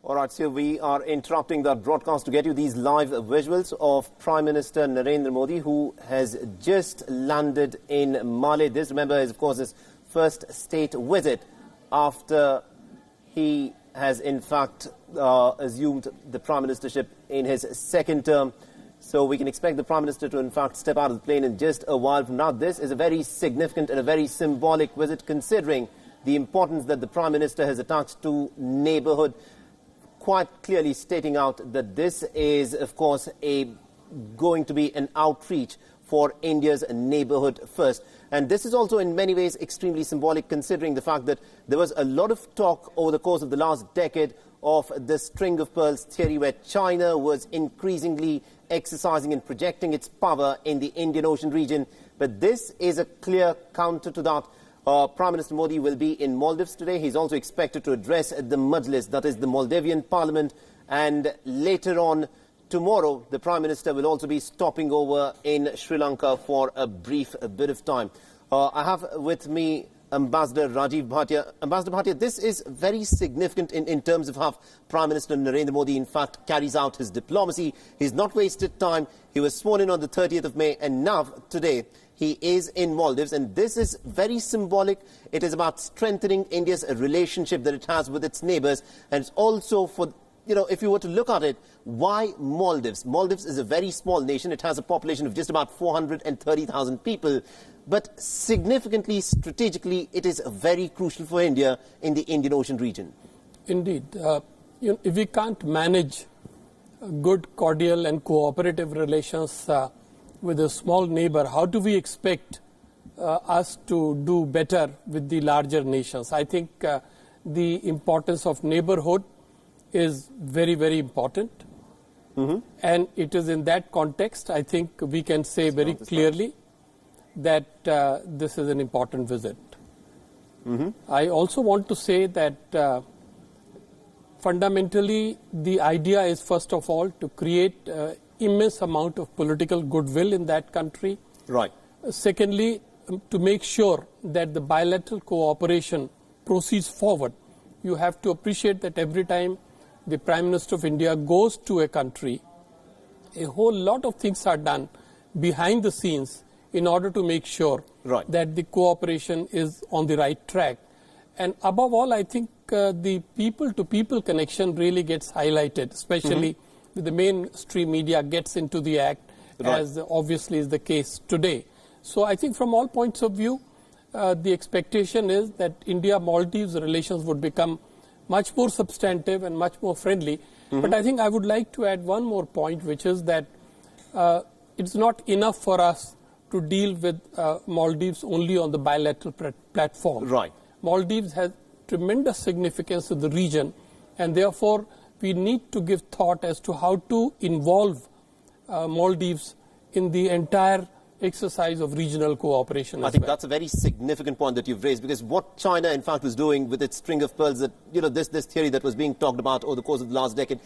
All right, so we are interrupting that broadcast to get you these live visuals of Prime Minister Narendra Modi, who has just landed in Maldives. This, remember, is, of course, his first state visit after he has, in fact, assumed the Prime Ministership in his second term. So we can expect the Prime Minister to, in fact, step out of the plane in just a while from now. This is a very significant and a very symbolic visit, considering the importance that the Prime Minister has attached to neighbourhood, quite clearly stating out that this is, of course, going to be an outreach for India's neighbourhood first. And this is also in many ways extremely symbolic, considering the fact that there was a lot of talk over the course of the last decade of the string of pearls theory, where China was increasingly exercising and projecting its power in the Indian Ocean region. But this is a clear counter to that. Prime Minister Modi will be in Maldives today. He's also expected to address the Majlis, that is the Maldivian Parliament, and later on tomorrow the Prime Minister will also be stopping over in Sri Lanka for a brief bit of time. I have with me Ambassador Rajiv Bhatia. Ambassador Bhatia, this is very significant in terms of how Prime Minister Narendra Modi, in fact, carries out his diplomacy. He's not wasted time. He was sworn in on the 30th of May, and now, today, he is in Maldives, and this is very symbolic. It is about strengthening India's relationship that it has with its neighbours, and it's also for, if you were to look at it, why Maldives? Maldives is a very small nation. It has a population of just about 430,000 people, but significantly, strategically, it is very crucial for India in the Indian Ocean region. Indeed. If we can't manage good, cordial and cooperative relations with a small neighbor, how do we expect us to do better with the larger nations? I think the importance of neighborhood is very, very important. And it is in that context, I think we can say very clearly that this is an important visit. I also want to say that fundamentally the idea is, first of all, to create immense amount of political goodwill in that country. Right. Secondly, to make sure that the bilateral cooperation proceeds forward. You have to appreciate that every time the Prime Minister of India goes to a country, a whole lot of things are done behind the scenes in order to make sure that the cooperation is on the right track. And above all, I think the people-to-people connection really gets highlighted, especially the mainstream media gets into the act, as obviously is the case today. So I think from all points of view, the expectation is that India-Maldives relations would become much more substantive and much more friendly. But I think I would like to add one more point, which is that it's not enough for us to deal with Maldives only on the bilateral platform. Right. Maldives has tremendous significance in the region, and therefore we need to give thought as to how to involve Maldives in the entire exercise of regional cooperation. I think that's a very significant point that you've raised, because what China, in fact, was doing with its string of pearls, that this theory that was being talked about over the course of the last decade,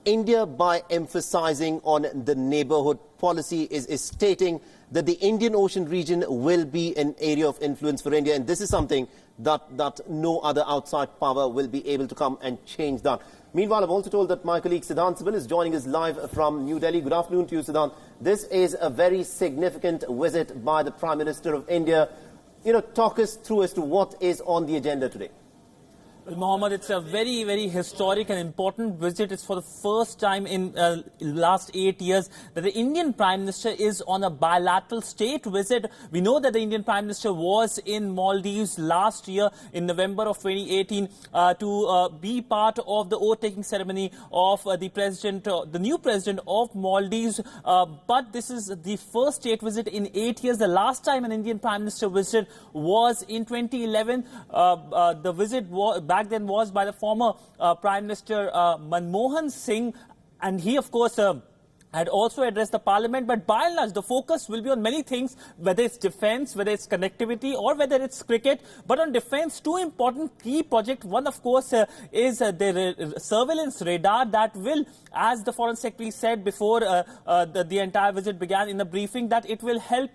India, by emphasizing on the neighborhood policy, is stating that the Indian Ocean region will be an area of influence for India, and this is something that no other outside power will be able to come and change that. Meanwhile, I've also told that my colleague Siddhant Sibil is joining us live from New Delhi. Good afternoon to you, Siddhant. This is a very significant visit by the Prime Minister of India. Talk us through as to what is on the agenda today. Well, Mohammed, it's a very, very historic and important visit. It's for the first time in last 8 years that the Indian Prime Minister is on a bilateral state visit. We know that the Indian Prime Minister was in Maldives last year in November of 2018 to be part of the oath-taking ceremony of the new president of Maldives. But this is the first state visit in 8 years. The last time an Indian Prime Minister visited was in 2011. The visit back then was by the former Prime Minister Manmohan Singh, and he, of course, and also address the parliament. But by and large, the focus will be on many things, whether it's defense, whether it's connectivity, or whether it's cricket. But on defense, two important key projects. One, of course, is the surveillance radar that will, as the Foreign Secretary said before the entire visit began in the briefing, that it will help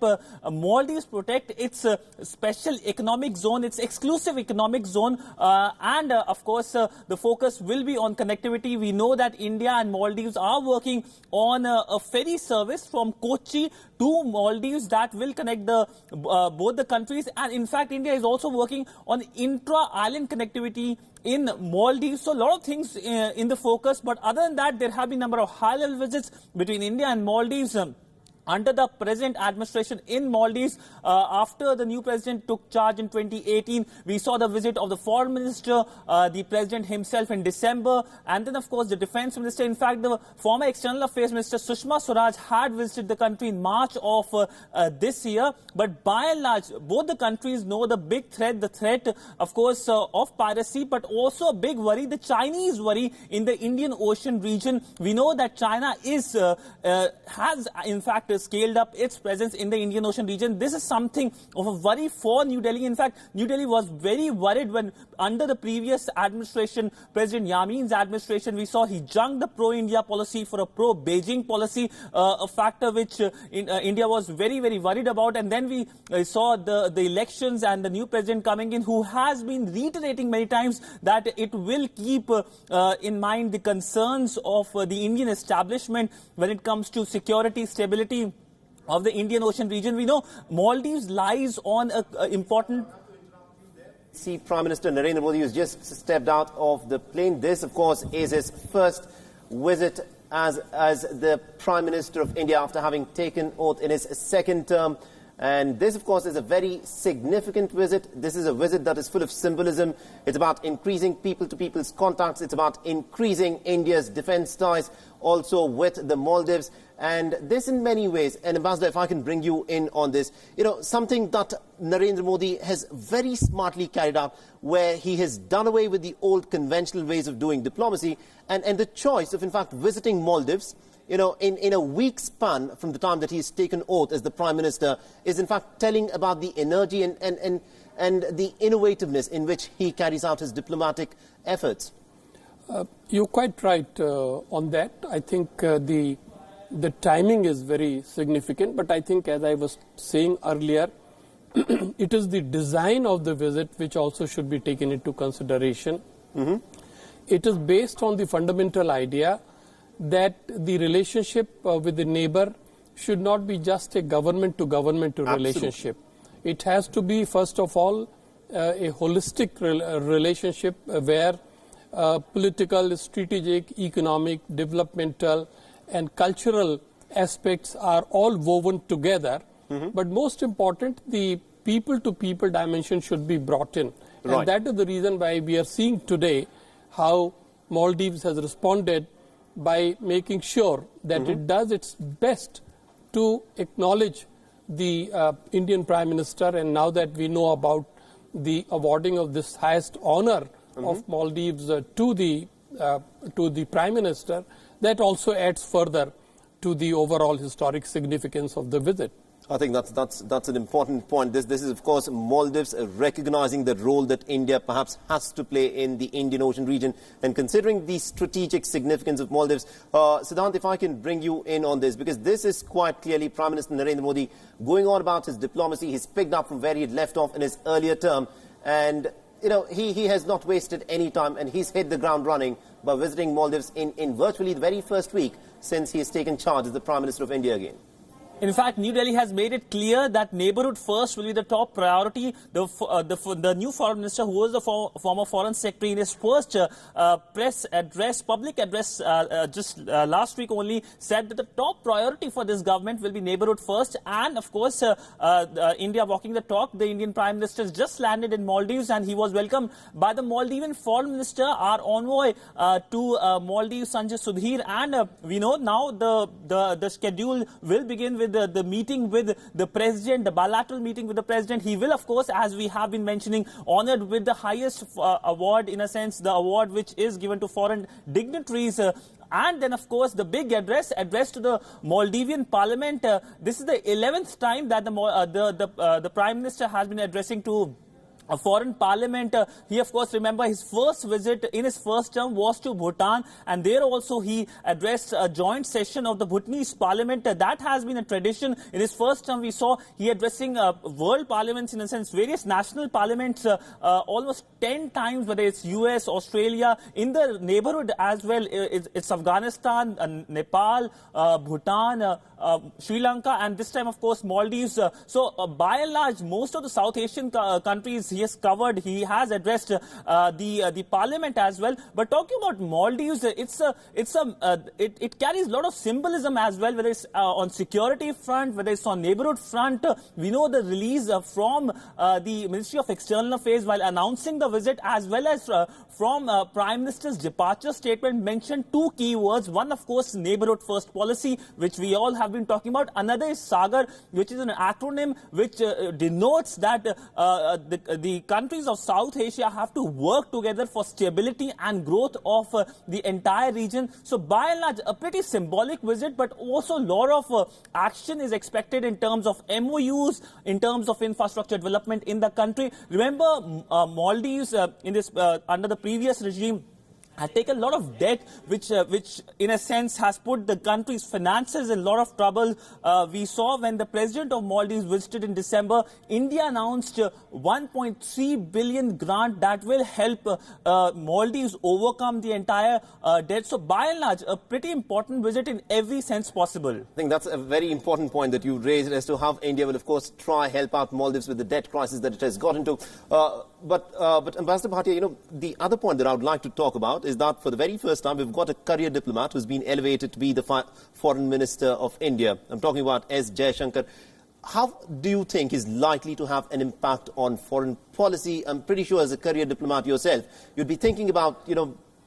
Maldives protect its special economic zone, its exclusive economic zone. Of course, the focus will be on connectivity. We know that India and Maldives are working on a ferry service from Kochi to Maldives that will connect both the countries. And in fact, India is also working on intra-island connectivity in Maldives. So a lot of things in the focus. But other than that, there have been a number of high-level visits between India and Maldives. Under the present administration in Maldives, after the new president took charge in 2018, we saw the visit of the foreign minister, the president himself in December, and then, of course, the defense minister. In fact, the former external affairs minister, Sushma Swaraj, had visited the country in March of this year. But by and large, both the countries know the big threat, of course, of piracy, but also a big worry, the Chinese worry in the Indian Ocean region. We know that China has, in fact, scaled up its presence in the Indian Ocean region. This is something of a worry for New Delhi. In fact, New Delhi was very worried when under the previous administration, President Yamin's administration, we saw he junked the pro-India policy for a pro-Beijing policy, a factor which India was very, very worried about. And then we saw the elections and the new president coming in, who has been reiterating many times that it will keep in mind the concerns of the Indian establishment when it comes to security, stability of the Indian Ocean region. We know Maldives lies on an important... See, Prime Minister Narendra Modi has just stepped out of the plane. This, of course, is his first visit as the Prime Minister of India after having taken oath in his second term. And this, of course, is a very significant visit. This is a visit that is full of symbolism. It's about increasing people-to-people's contacts. It's about increasing India's defense ties also with the Maldives. And this in many ways, and Ambassador, if I can bring you in on this, something that Narendra Modi has very smartly carried out, where he has done away with the old conventional ways of doing diplomacy, and the choice of, in fact, visiting Maldives, in a week span from the time that he's taken oath as the Prime Minister, is in fact telling about the energy and the innovativeness in which he carries out his diplomatic efforts. You're quite right on that. I think the timing is very significant, but I think, as I was saying earlier, it is the design of the visit which also should be taken into consideration. Mm-hmm. It is based on the fundamental idea that the relationship with the neighbor should not be just a government-to-government relationship. It has to be, first of all, a holistic relationship where political, strategic, economic, developmental, and cultural aspects are all woven together. Mm-hmm. But most important, the people-to-people dimension should be brought in. Right. And that is the reason why we are seeing today how Maldives has responded by making sure that mm-hmm. it does its best to acknowledge the Indian Prime Minister. And now that we know about the awarding of this highest honor mm-hmm. of Maldives to the Prime Minister, that also adds further to the overall historic significance of the visit. I think that's an important point. This is, of course, Maldives recognizing the role that India perhaps has to play in the Indian Ocean region, and considering the strategic significance of Maldives. Siddhant, if I can bring you in on this, because this is quite clearly Prime Minister Narendra Modi going on about his diplomacy. He's picked up from where he had left off in his earlier term, and he has not wasted any time, and he's hit the ground running by visiting Maldives in virtually the very first week since he has taken charge as the Prime Minister of India again. In fact, New Delhi has made it clear that neighborhood first will be the top priority. The new foreign minister, who was the former foreign secretary, in his first public address just last week only, said that the top priority for this government will be neighborhood first. And of course, India walking the talk. The Indian Prime Minister has just landed in Maldives, and he was welcomed by the Maldivian foreign minister, our envoy to Maldives, Sanjay Sudhir. And we know now the schedule will begin with the meeting with the president, the bilateral meeting with the president. He will, of course, as we have been mentioning, honored with the highest award, in a sense, the award which is given to foreign dignitaries. And then, of course, the big address to the Maldivian parliament. This is the 11th time that the Prime Minister has been addressing to a foreign parliament. He, of course, remember his first visit in his first term was to Bhutan, and there also he addressed a joint session of the Bhutanese parliament. That has been a tradition. In his first term, we saw he addressing world parliaments, in a sense, various national parliaments, almost 10 times, whether it's US, Australia, in the neighborhood as well. It's Afghanistan, Nepal, Bhutan, Sri Lanka, and this time, of course, Maldives. So, by and large, most of the South Asian countries he has covered. He has addressed the parliament as well. But talking about Maldives, it carries a lot of symbolism as well, whether it's on security front, whether it's on neighborhood front. We know the release from the Ministry of External Affairs while announcing the visit, as well as from Prime Minister's departure statement, mentioned two key words. One, of course, neighborhood first policy, which we all have been talking about. Another is SAGAR, which is an acronym which denotes that the countries of South Asia have to work together for stability and growth of the entire region. So by and large, a pretty symbolic visit, but also a lot of action is expected in terms of MOUs, in terms of infrastructure development in the country. Remember, Maldives under the previous regime had taken a lot of debt, which in a sense has put the country's finances in a lot of trouble. We saw when the president of Maldives visited in December, India announced 1.3 billion grant that will help Maldives overcome the entire debt. So by and large, a pretty important visit in every sense possible. I think that's a very important point that you raised as to how India will, of course, try help out Maldives with the debt crisis that it has got into. But Ambassador Bhatia, the other point that I would like to talk about is that for the very first time, we've got a career diplomat who's been elevated to be the Foreign Minister of India. I'm talking about S. Jaishankar. How do you think is likely to have an impact on foreign policy? I'm pretty sure as a career diplomat yourself, you'd be thinking about,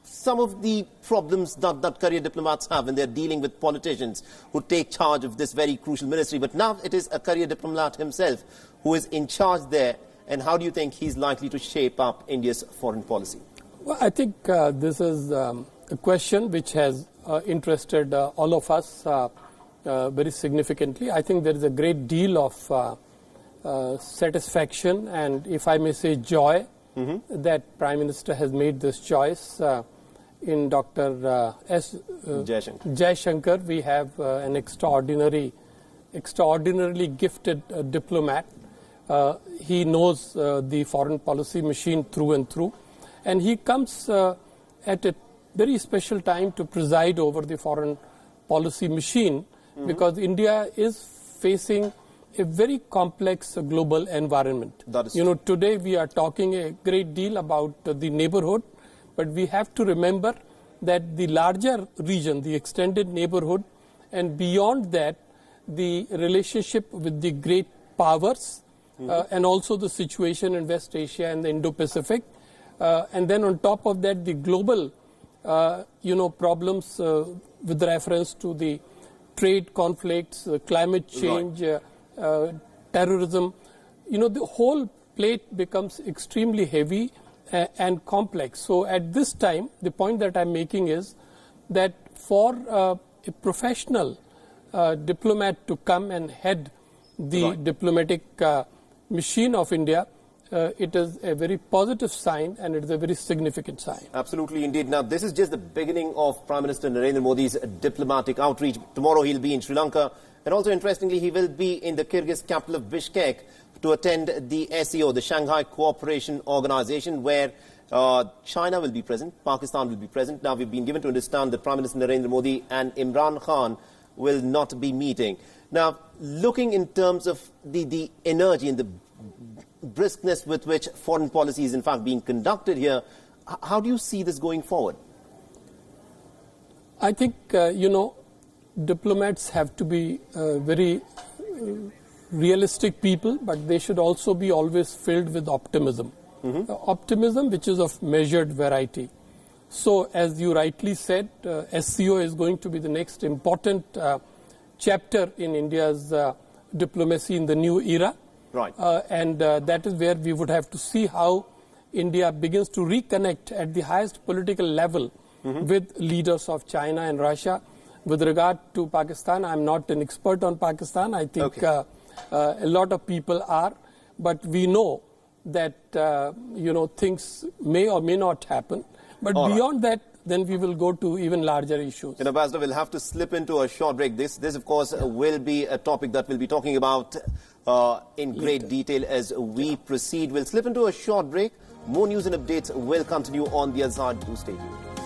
some of the problems that career diplomats have when they're dealing with politicians who take charge of this very crucial ministry. But now it is a career diplomat himself who is in charge there. And how do you think he's likely to shape up India's foreign policy? Well, I think this is a question which has interested all of us very significantly. I think there is a great deal of satisfaction and, if I may say, joy that Prime Minister has made this choice. In Dr. S. Jaishankar, we have an extraordinarily gifted diplomat. He knows the foreign policy machine through and through. And he comes at a very special time to preside over the foreign policy machine because India is facing a very complex global environment. That is true. Today we are talking a great deal about the neighborhood, but we have to remember that the larger region, the extended neighborhood, and beyond that, the relationship with the great powers, and also the situation in West Asia and the Indo-Pacific. And then on top of that, the global, problems with reference to the trade conflicts, climate change, terrorism. The whole plate becomes extremely heavy and complex. So at this time, the point that I'm making is that for a professional diplomat to come and head the diplomatic machine of India, it is a very positive sign and it is a very significant sign. Absolutely indeed. Now, this is just the beginning of Prime Minister Narendra Modi's diplomatic outreach. Tomorrow he'll be in Sri Lanka, and also interestingly he will be in the Kyrgyz capital of Bishkek to attend the SCO, the Shanghai Cooperation Organization, where China will be present, Pakistan will be present. Now, we've been given to understand that Prime Minister Narendra Modi and Imran Khan will not be meeting. Now, looking in terms of the energy and the briskness with which foreign policy is in fact being conducted here, how do you see this going forward? I think, diplomats have to be very realistic people, but they should also be always filled with optimism. Optimism which is of measured variety. So, as you rightly said, SCO is going to be the next important chapter in India's diplomacy in the new era. Right. And that is where we would have to see how India begins to reconnect at the highest political level with leaders of China and Russia. With regard to Pakistan, I'm not an expert on Pakistan. I think a lot of people are, but we know that things may or may not happen. But beyond that, then we will go to even larger issues. Ambassador, we'll have to slip into a short break. This of course, will be a topic that we'll be talking about in great detail as we proceed. We'll slip into a short break. More news and updates will continue on the Azad. Do stay tuned.